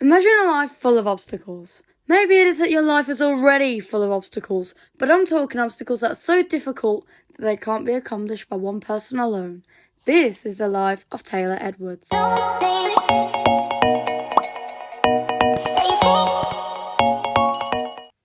Imagine a life full of obstacles. Maybe it is that your life is already full of obstacles, but I'm talking obstacles that are so difficult that they can't be accomplished by one person alone. This is the life of Taylor Edwards.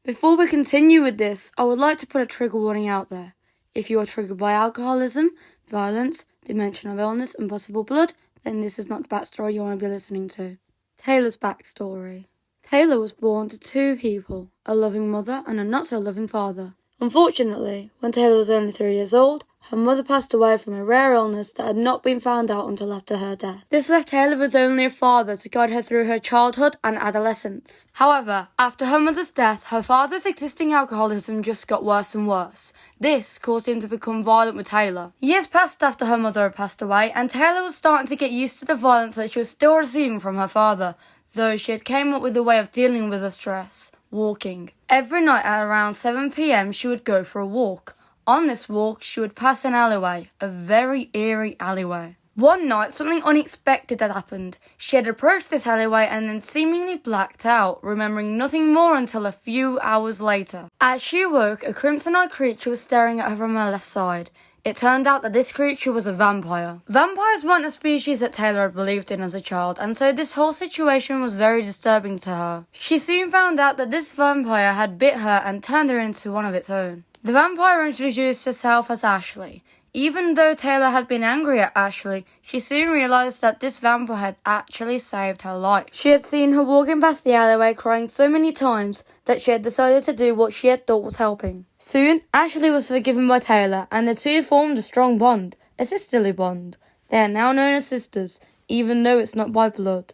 Before we continue with this, I would like to put a trigger warning out there. If you are triggered by alcoholism, violence, the mention of illness and possible blood, then this is not the backstory you want to be listening to. Taylor's backstory. Taylor was born to two people, a loving mother and a not-so-loving father. Unfortunately, when Taylor was only 3 years old, her mother passed away from a rare illness that had not been found out until after her death. This left Taylor with only a father to guide her through her childhood and adolescence. However, after her mother's death, her father's existing alcoholism just got worse and worse. This caused him to become violent with Taylor. Years passed after her mother had passed away, and Taylor was starting to get used to the violence that she was still receiving from her father, though she had came up with a way of dealing with the stress: walking. Every night at around 7 p.m. she would go for a walk. On this walk, she would pass an alleyway, a very eerie alleyway. One night, something unexpected had happened. She had approached this alleyway and then seemingly blacked out, remembering nothing more until a few hours later. As she awoke, a crimson-eyed creature was staring at her from her left side. It turned out that this creature was a vampire. Vampires weren't a species that Taylor had believed in as a child, and so this whole situation was very disturbing to her. She soon found out that this vampire had bit her and turned her into one of its own. The vampire introduced herself as Ashley. Even though Taylor had been angry at Ashley, she soon realised that this vampire had actually saved her life. She had seen her walking past the alleyway crying so many times that she had decided to do what she had thought was helping. Soon, Ashley was forgiven by Taylor, and the two formed a strong bond, a sisterly bond. They are now known as sisters, even though it's not by blood.